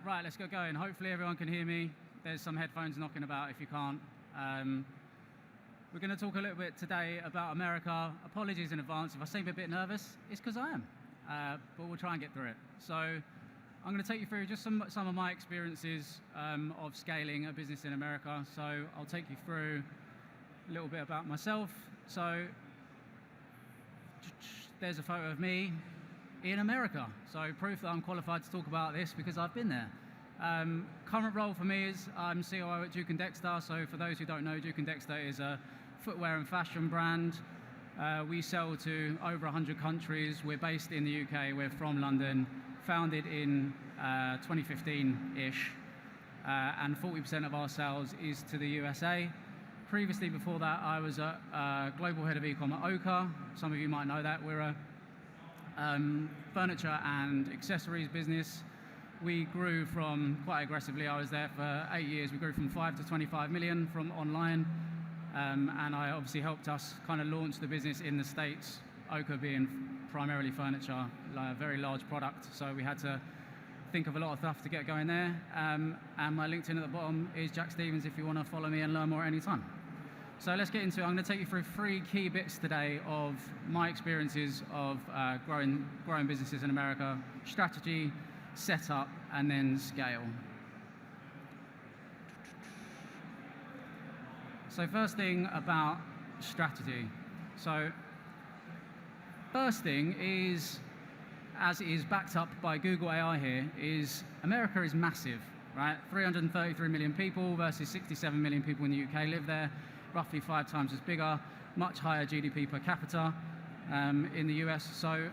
Right, let's get going. Hopefully everyone can hear me. There's some headphones knocking about if you can't. We're going to talk a little bit today about America. Apologies in advance if I seem a bit nervous. It's because I am, but we'll try and get through it. So I'm going to take you through just some of my experiences of scaling a business in America. So I'll take you through a little bit about myself. So there's a photo of me in America. So proof that I'm qualified to talk about this because I've been there. Current role for me is I'm COO at DUKE DEXTER. So for those who don't know, DUKE DEXTER is a footwear and fashion brand. We sell to over 100 countries. We're based in the UK. We're from London, founded in 2015-ish, and 40% of our sales is to the USA. Previously, before that, I was a global head of ecom at Oka. Some of you might know that. We're a furniture and accessories business. We grew from quite aggressively. I was there for 8 years. We grew from 5 to 25 million from online. And I obviously helped us kind of launch the business in the States, Oka being primarily furniture, like a very large product. So we had to think of a lot of stuff to get going there. And my LinkedIn at the bottom is Jack Stevens if you want to follow me and learn more at any time. So let's get into it. I'm going to take you through 3 key bits today of my experiences of growing businesses in America: strategy, setup, and then scale. So first thing about strategy. So first thing is, as it is backed up by Google AI here, is America is massive, right? 333 million people versus 67 million people in the UK live there, roughly 5 times as bigger, much higher GDP per capita in the US. So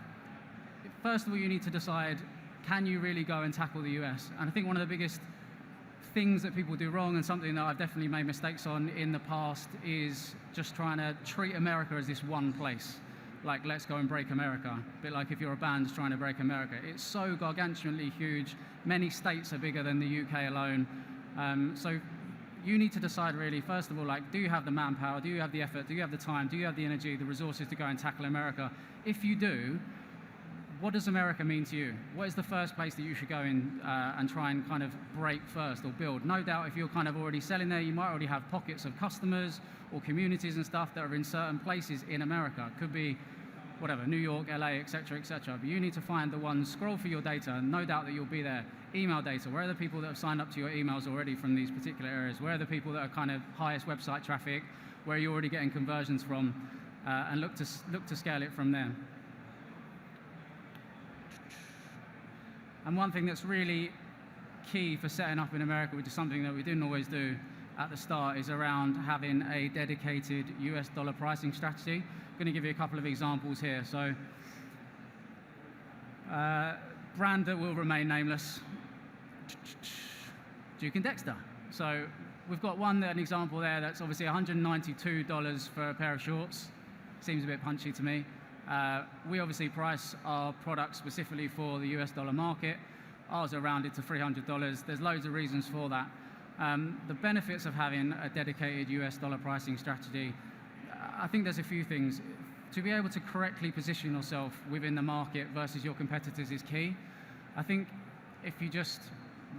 first of all, you need to decide, can you really go and tackle the US? And I think one of the biggest things that people do wrong, and something that I've definitely made mistakes on in the past, is just trying to treat America as this one place. Like, let's go and break America. A bit like if you're a band trying to break America. It's so gargantuanly huge. Many states are bigger than the UK alone. So you need to decide really, first of all, like, do you have the manpower? Do you have the effort? Do you have the time? Do you have the energy, the resources to go and tackle America? If you do, what does America mean to you? What is the first place that you should go in and try and kind of break first or build? No doubt if you're kind of already selling there, you might already have pockets of customers or communities and stuff that are in certain places in America. Could be whatever, New York, LA, etc., etc. But you need to find the ones, scroll through your data, no doubt that you'll be there. Email data, where are the people that have signed up to your emails already from these particular areas? Where are the people that are kind of highest website traffic? Where are you already getting conversions from? And look to scale it from there. And one thing that's really key for setting up in America, which is something that we didn't always do at the start, is around having a dedicated US dollar pricing strategy. I'm going to give you a couple of examples here. So, brand that will remain nameless, DUKE DEXTER. So we've got an example there that's obviously $192 for a pair of shorts. Seems a bit punchy to me. We obviously price our products specifically for the US dollar market. Ours are rounded to $300. There's loads of reasons for that. The benefits of having a dedicated US dollar pricing strategy, I think there's a few things. To be able to correctly position yourself within the market versus your competitors is key. I think if you just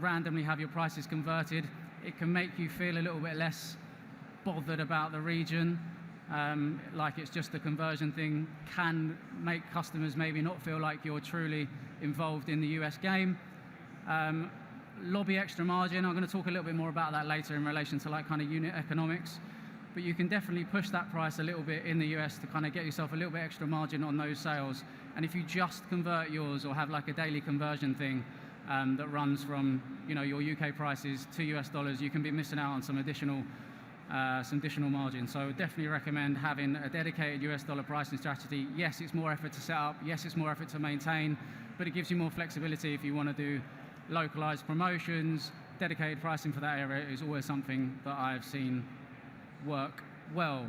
randomly have your prices converted, it can make you feel a little bit less bothered about the region. Like it's just a conversion thing, can make customers maybe not feel like you're truly involved in the US game. Lobby extra margin, I'm going to talk a little bit more about that later in relation to like kind of unit economics, but you can definitely push that price a little bit in the US to kind of get yourself a little bit extra margin on those sales. And if you just convert yours or have like a daily conversion thing that runs from your UK prices to US dollars, you can be missing out on some additional margin. So I would definitely recommend having a dedicated US dollar pricing strategy. Yes, it's more effort to set up. Yes, it's more effort to maintain, but it gives you more flexibility if you want to do localized promotions. Dedicated pricing for that area is always something that I've seen work well.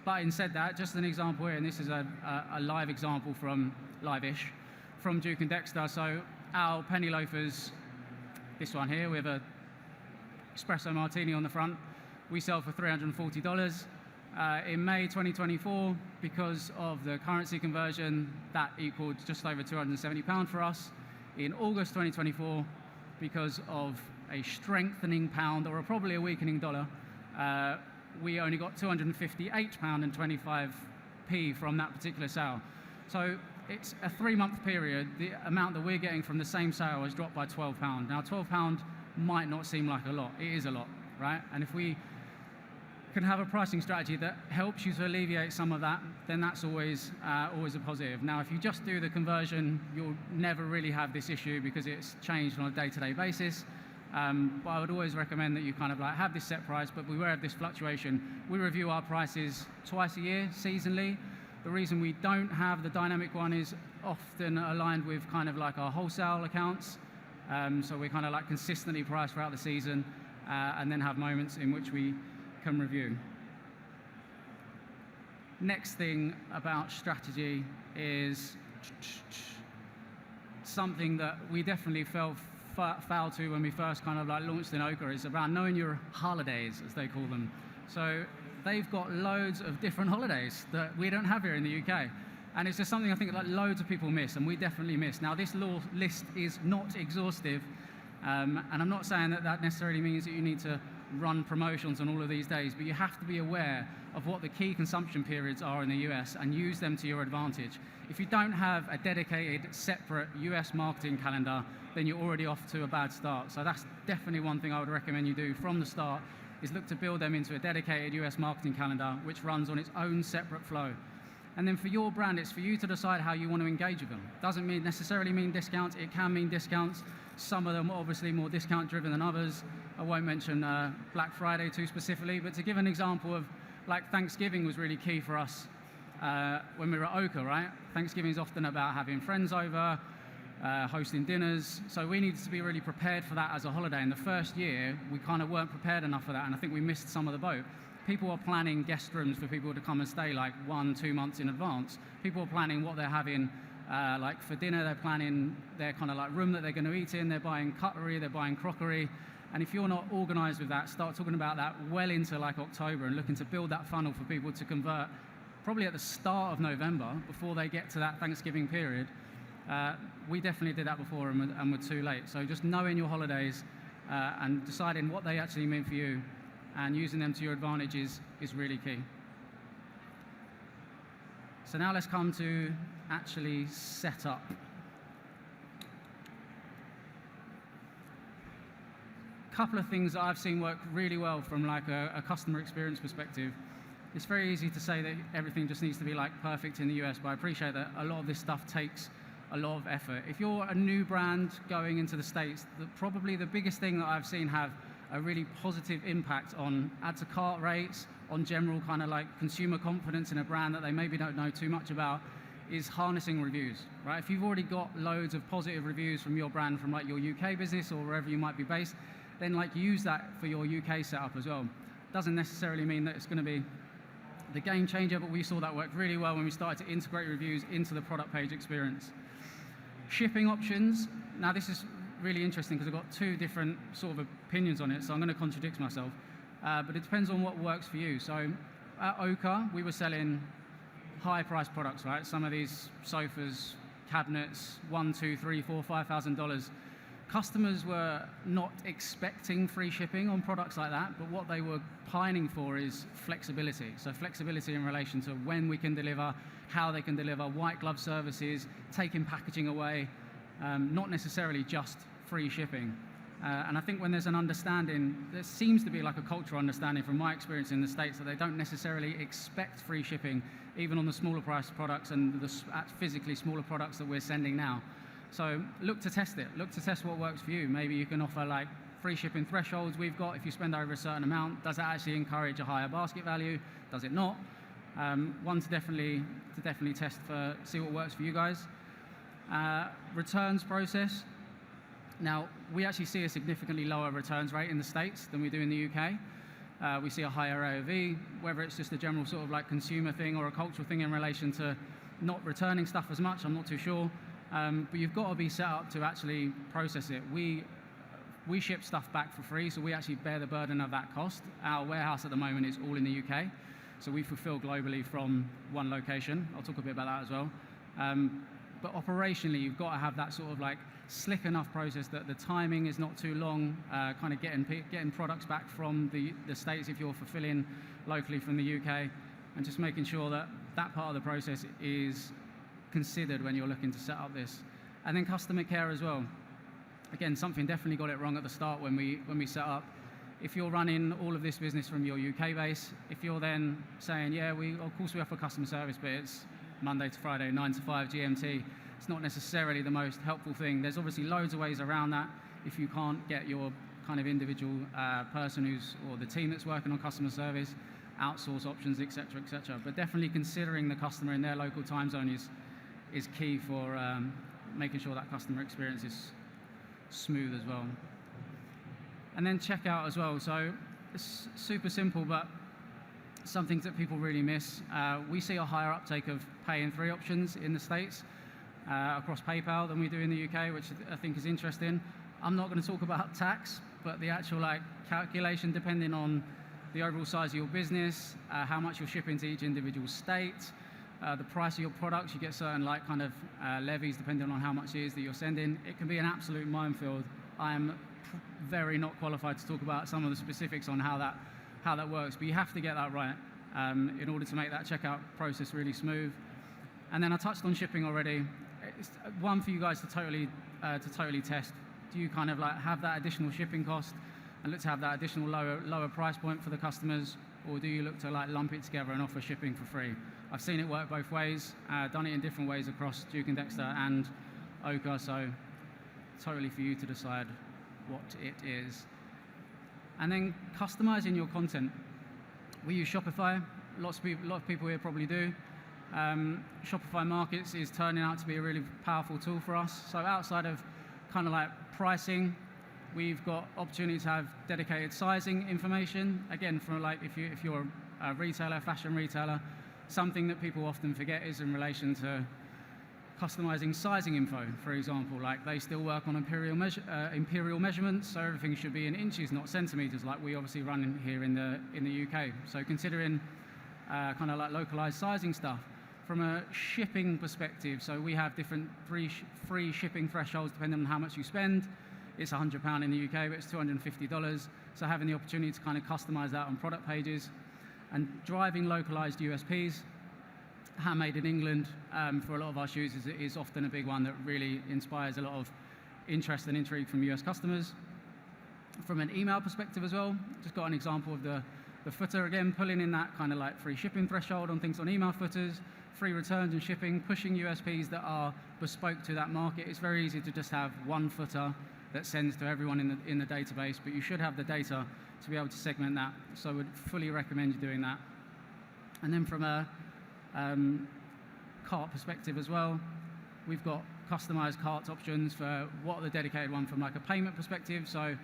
But in said that, just an example here, and this is a live example from live-ish from DUKE DEXTER. So our penny loafers, this one here, we have a espresso martini on the front. We sell for $340. In May 2024, because of the currency conversion, that equaled just over £270 for us. in August 2024, because of a strengthening pound or probably a weakening dollar, we only got £258.25 from that particular sale. So it's a 3-month period. The amount that we're getting from the same sale has dropped by £12. Now, £12 might not seem like a lot. It is a lot, right? And if we can have a pricing strategy that helps you to alleviate some of that, then that's always a positive. Now, if you just do the conversion, you'll never really have this issue because it's changed on a day-to-day basis. But I would always recommend that you kind of like have this set price, but beware of this fluctuation. We review our prices twice a year, seasonally. The reason we don't have the dynamic one is often aligned with kind of like our wholesale accounts. So we kind of like consistently price throughout the season and then have moments in which we can review. Next thing about strategy is something that we definitely fell foul to when we first kind of like launched in Oka, is around knowing your holidays, as they call them. So they've got loads of different holidays that we don't have here in the UK. And it's just something I think like loads of people miss, and we definitely miss. Now, this list is not exhaustive, and I'm not saying that that necessarily means that you need to run promotions on all of these days, but you have to be aware of what the key consumption periods are in the US and use them to your advantage. If you don't have a dedicated, separate US marketing calendar, then you're already off to a bad start. So that's definitely one thing I would recommend you do from the start, is look to build them into a dedicated US marketing calendar, which runs on its own separate flow. And then for your brand, it's for you to decide how you want to engage with them. Doesn't necessarily mean discounts. It can mean discounts. Some of them are obviously more discount driven than others. I won't mention Black Friday too specifically, but to give an example of, like, Thanksgiving was really key for us when we were at Oka, right? Thanksgiving is often about having friends over, hosting dinners. So we needed to be really prepared for that as a holiday. In the first year, we kind of weren't prepared enough for that, and I think we missed some of the boat. People are planning guest rooms for people to come and stay like 1-2 months in advance. People are planning what they're having like for dinner. They're planning their kind of like room that they're going to eat in. They're buying cutlery, they're buying crockery. And if you're not organized with that, start talking about that well into like October and looking to build that funnel for people to convert probably at the start of November before they get to that Thanksgiving period. We definitely did that before and were too late. So just knowing your holidays and deciding what they actually mean for you and using them to your advantage is really key. So now let's come to actually set up. Couple of things that I've seen work really well from like a customer experience perspective. It's very easy to say that everything just needs to be like perfect in the US, but I appreciate that a lot of this stuff takes a lot of effort. If you're a new brand going into the States, probably the biggest thing that I've seen have a really positive impact on add to cart rates, on general kind of like consumer confidence in a brand that they maybe don't know too much about, is harnessing reviews, right? If you've already got loads of positive reviews from your brand from like your UK business or wherever you might be based, then like use that for your UK setup as well. Doesn't necessarily mean that it's going to be the game changer, but we saw that work really well when we started to integrate reviews into the product page experience. Shipping options. Now this is really interesting because I've got two different sort of opinions on it, so I'm going to contradict myself. But it depends on what works for you. So at Oka, we were selling high-priced products, right? Some of these sofas, cabinets, $1,000, $2,000, $3,000, $4,000, $5,000. Customers were not expecting free shipping on products like that, but what they were pining for is flexibility. So flexibility in relation to when we can deliver, how they can deliver, white glove services, taking packaging away, not necessarily just free shipping. And I think when there's an understanding, there seems to be like a cultural understanding from my experience in the States that they don't necessarily expect free shipping, even on the smaller priced products and the physically smaller products that we're sending now. So look to test it. Look to test what works for you. Maybe you can offer like free shipping thresholds we've got. If you spend over a certain amount, does that actually encourage a higher basket value? Does it not? One to definitely test for, see what works for you guys. Returns process. Now, we actually see a significantly lower returns rate in the States than we do in the UK. We see a higher AOV, whether it's just a general sort of like consumer thing or a cultural thing in relation to not returning stuff as much, I'm not too sure. But you've got to be set up to actually process it. We ship stuff back for free, so we actually bear the burden of that cost. Our warehouse at the moment is all in the UK, so we fulfill globally from one location. I'll talk a bit about that as well. But operationally, you've got to have that sort of like slick enough process that the timing is not too long, kind of getting products back from the States if you're fulfilling locally from the UK, and just making sure that that part of the process is considered when you're looking to set up this. And then customer care as well. Again, something definitely got it wrong at the start when we set up. If you're running all of this business from your UK base, if you're then saying, yeah, of course we offer customer service, but it's Monday to Friday, 9 to 5 GMT, it's not necessarily the most helpful thing. There's obviously loads of ways around that. If you can't get your kind of individual person or the team that's working on customer service, outsource options, etc., etc. But definitely considering the customer in their local time zone is key for making sure that customer experience is smooth as well. And then checkout as well. So it's super simple, but some things that people really miss. We see a higher uptake of pay in 3 options in the States across PayPal than we do in the UK, which I think is interesting. I'm not going to talk about tax, but the actual calculation depending on the overall size of your business, how much you're shipping to each individual state, the price of your products. You get certain levies depending on how much it is that you're sending. It can be an absolute minefield. I am very not qualified to talk about some of the specifics on how that works, but you have to get that right in order to make that checkout process really smooth. And then I touched on shipping already. It's one for you guys to totally test. Do you kind of have that additional shipping cost and look to have that additional lower price point for the customers, or do you look to lump it together and offer shipping for free? I've seen it work both ways, done it in different ways across Duke and Dexter and Oka, so totally for you to decide what it is. And then customizing your content. We use Shopify. A lot of people here probably do. Shopify Markets is turning out to be a really powerful tool for us. So outside of kind of pricing, we've got opportunity to have dedicated sizing information. Again, for if you're a retailer, fashion retailer, something that people often forget is in relation to customizing sizing info, for example. They still work on imperial measurements, so everything should be in inches, not centimeters, like we obviously run in here in the UK. So considering kind of localized sizing stuff. From a shipping perspective, so we have different free shipping thresholds depending on how much you spend. It's £100 in the UK, but it's $250. So having the opportunity to kind of customize that on product pages and driving localized USPs. Handmade in England for a lot of our shoes is often a big one that really inspires a lot of interest and intrigue from US customers. From an email perspective as well, just got an example of the footer again, pulling in that kind of free shipping threshold on things on email footers, free returns and shipping, pushing USPs that are bespoke to that market. It's very easy to just have one footer that sends to everyone in the database, but you should have the data to be able to segment that. So I would fully recommend you doing that. And then from a cart perspective as well, we've got customized cart options for what the dedicated one from a payment perspective. So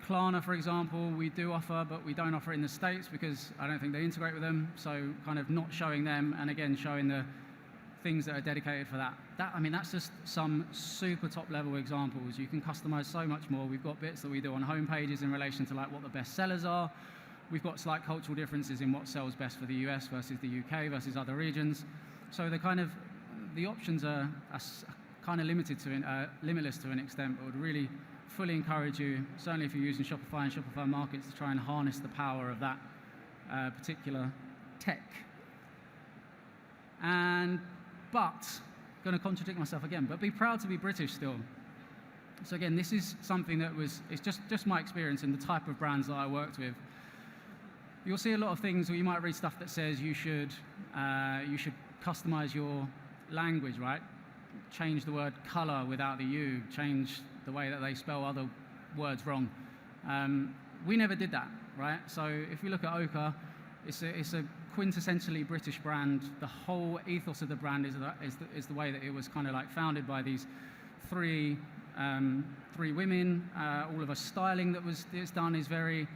Klarna, for example, we do offer, but we don't offer it in the States because I don't think they integrate with them. So kind of not showing them, and again, showing the things that are dedicated for that. That's just some super top level examples. You can customize so much more. We've got bits that we do on home pages in relation to what the best sellers are. We've got slight cultural differences in what sells best for the US versus the UK versus other regions. So the options are kind of limitless to an extent, but would really fully encourage you, certainly if you're using Shopify and Shopify Markets, to try and harness the power of that particular tech. But, going to contradict myself again, but be proud to be British still. So again, this is something that it's just my experience and the type of brands that I worked with. You'll see a lot of things, or you might read stuff that says you should customize your language, right? Change the word color without the U, change the way that they spell other words wrong. We never did that, right? So if we look at Oka, it's a quintessentially British brand. The whole ethos of the brand is the way that it was kind of founded by these three women. All of our styling it's done is very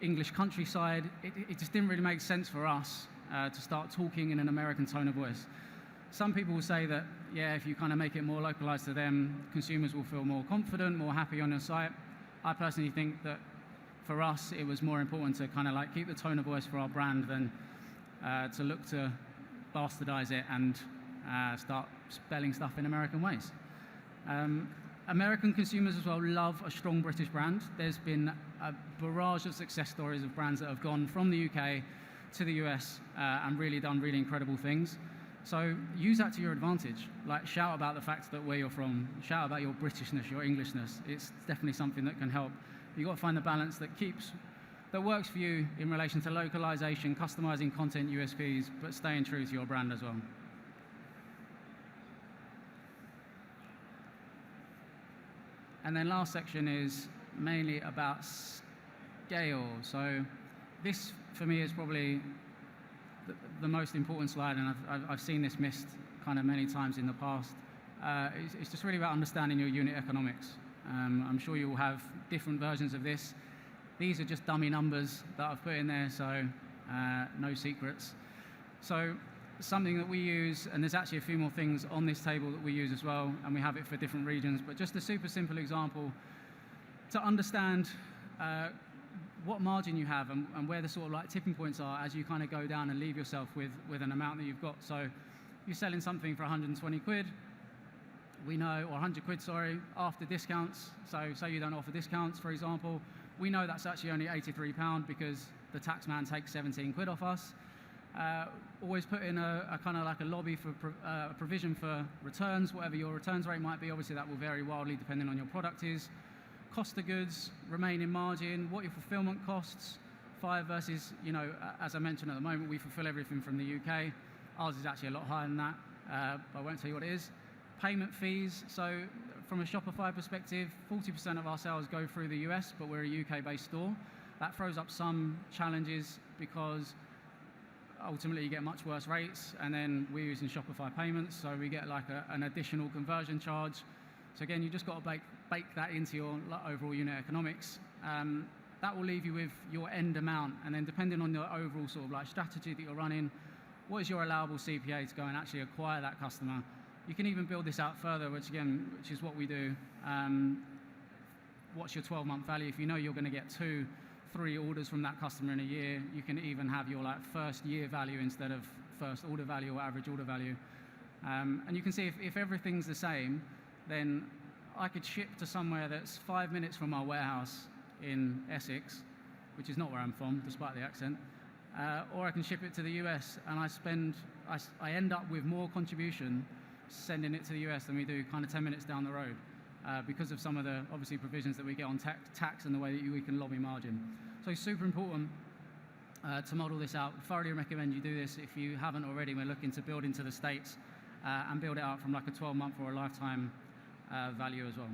English countryside. It just didn't really make sense for us to start talking in an American tone of voice. Some people will say that, yeah, if you kind of make it more localized to them, consumers will feel more confident, more happy on your site. I personally think that for us, it was more important to kind of keep the tone of voice for our brand than to look to bastardize it and start spelling stuff in American ways. American consumers as well love a strong British brand. There's been a barrage of success stories of brands that have gone from the UK to the US and really done really incredible things. So use that to your advantage. Like, shout about the fact that where you're from, shout about your Britishness, your Englishness. It's definitely something that can help. You've got to find the balance that works for you in relation to localization, customizing content, USPs, but staying true to your brand as well. And then last section is mainly about scale. So this, for me, is probably the most important slide, and I've seen this missed kind of many times in the past. It's just really about understanding your unit economics. I'm sure you will have different versions of this. These are just dummy numbers that I've put in there, so no secrets. So something that we use, and there's actually a few more things on this table that we use as well, and we have it for different regions, but just a super simple example to understand what margin you have and where the sort of like tipping points are as you kind of go down and leave yourself with an amount that you've got. So you're selling something for 120 quid, we know, or 100 quid, sorry, after discounts. So say you don't offer discounts, for example, we know that's actually only £83 because the tax man takes 17 quid off us. Always put in a kind of like a lobby for a provision for returns, whatever your returns rate might be. Obviously that will vary wildly depending on your product is. Cost of goods, remaining margin, what your fulfillment costs, 5 versus, you know, as I mentioned at the moment, we fulfill everything from the UK. Ours is actually a lot higher than that, but I won't tell you what it is. Payment fees, so from a Shopify perspective, 40% of our sales go through the US, but we're a UK-based store. That throws up some challenges because ultimately you get much worse rates, and then we're using Shopify payments, so we get like an additional conversion charge. So again, you just got to bake that into your overall unit economics. That will leave you with your end amount, and then depending on your overall sort of like strategy that you're running, what is your allowable CPA to go and actually acquire that customer? You can even build this out further, which is what we do. What's your 12-month value? If you know you're going to get 2-3 orders from that customer in a year, you can even have your like first year value instead of first order value or average order value. And you can see if everything's the same, then I could ship to somewhere that's 5 minutes from our warehouse in Essex, which is not where I'm from, despite the accent, or I can ship it to the US, and I end up with more contribution sending it to the US than we do kind of 10 minutes down the road, because of some of the obviously provisions that we get on tax and the way that we can lobby margin. So it's super important to model this out. Thoroughly recommend you do this if you haven't already. We're looking to build into the States and build it out from like a 12-month or a lifetime value as well.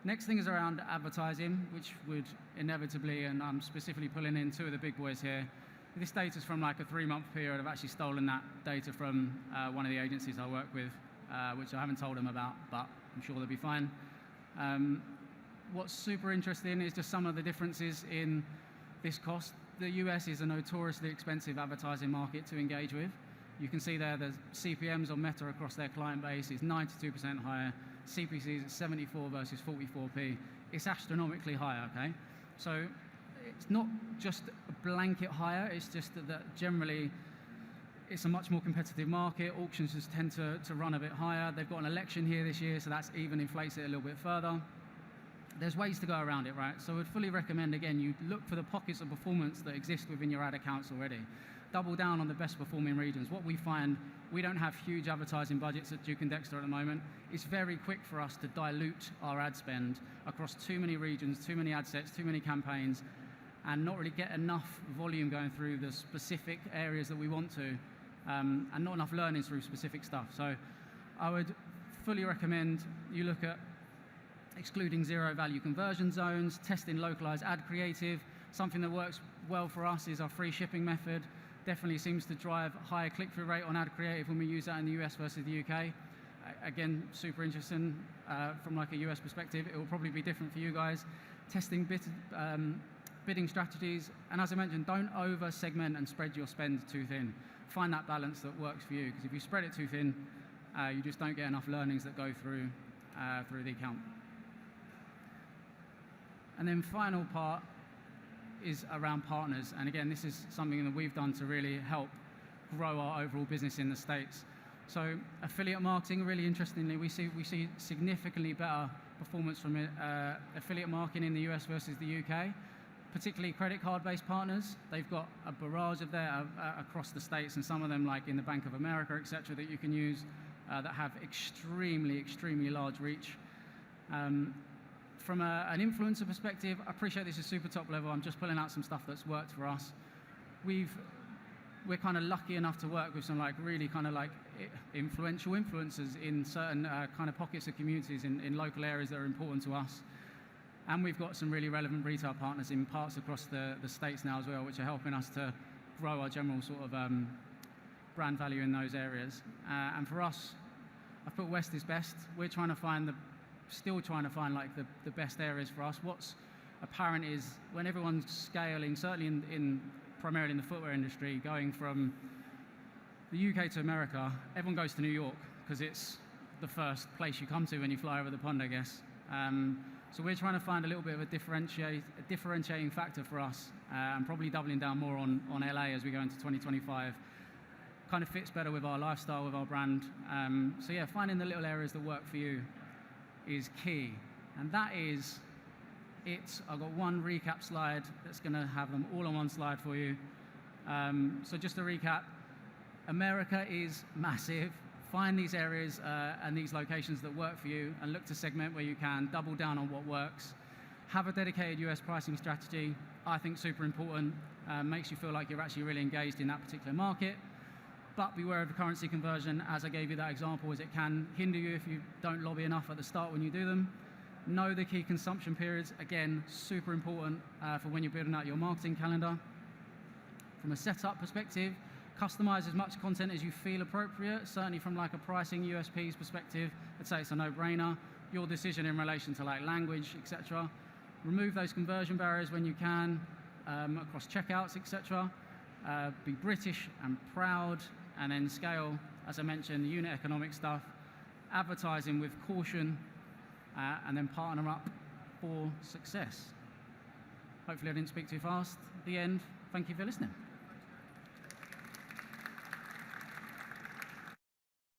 Next thing is around advertising, which would inevitably, and I'm specifically pulling in 2 of the big boys here. This data is from like a 3-month period. I've actually stolen that data from one of the agencies I work with, which I haven't told them about, but I'm sure they'll be fine. What's super interesting is just some of the differences in this cost. The US is a notoriously expensive advertising market to engage with. You can see there the CPMs on Meta across their client base is 92% higher. CPCs at 74 versus 44p. It's astronomically higher, okay? So it's not just a blanket higher, it's just that generally it's a much more competitive market. Auctions just tend to run a bit higher. They've got an election here this year, so that's even inflates it a little bit further. There's ways to go around it, right? So I would fully recommend, again, you look for the pockets of performance that exist within your ad accounts already. Double down on the best performing regions. What we find, we don't have huge advertising budgets at Duke and Dexter at the moment. It's very quick for us to dilute our ad spend across too many regions, too many ad sets, too many campaigns, and not really get enough volume going through the specific areas that we want to, and not enough learnings through specific stuff. So I would fully recommend you look at excluding zero value conversion zones, testing localized ad creative. Something that works well for us is our free shipping method. Definitely seems to drive higher click-through rate on ad creative when we use that in the US versus the UK. Again, super interesting from like a US perspective. It will probably be different for you guys. Testing bidding strategies, and as I mentioned, don't over-segment and spread your spend too thin. Find that balance that works for you, because if you spread it too thin, you just don't get enough learnings that go through the account. And then final part is around partners, and again, this is something that we've done to really help grow our overall business in the States. So affiliate marketing, really interestingly, we see significantly better performance from affiliate marketing in the US versus the UK, particularly credit card-based partners. They've got a barrage of there across the States, and some of them, like in the Bank of America, etc., that you can use that have extremely large reach. From an influencer perspective, I appreciate this is super top level. I'm just pulling out some stuff that's worked for us. We're kind of lucky enough to work with some really influential influencers in certain kind of pockets of communities in local areas that are important to us. And we've got some really relevant retail partners in parts across the States now as well, which are helping us to grow our general sort of brand value in those areas. And for us, I've put West is best. We're still trying to find the best areas for us. What's apparent is when everyone's scaling, certainly primarily in the footwear industry, going from the UK to America, everyone goes to New York because it's the first place you come to when you fly over the pond, I guess. So we're trying to find a little bit of a differentiating factor for us, and probably doubling down more on LA as we go into 2025. Kind of fits better with our lifestyle, with our brand. So yeah, finding the little areas that work for you is key. And that is it. I've got one recap slide that's going to have them all on one slide for you. So just to recap, America is massive. Find these areas and these locations that work for you and look to segment where you can, double down on what works. Have a dedicated US pricing strategy. I think super important. Makes you feel like you're actually really engaged in that particular market. But beware of the currency conversion, as I gave you that example, as it can hinder you if you don't lobby enough at the start when you do them. Know the key consumption periods. Again, super important for when you're building out your marketing calendar. From a setup perspective, customize as much content as you feel appropriate. Certainly from a pricing USPs perspective, I'd say it's a no-brainer. Your decision in relation to language, etc. Remove those conversion barriers when you can across checkouts, etc. Be British and proud, and then scale, as I mentioned, the unit economic stuff. Advertising with caution, and then partner up for success. Hopefully I didn't speak too fast. At the end, thank you for listening.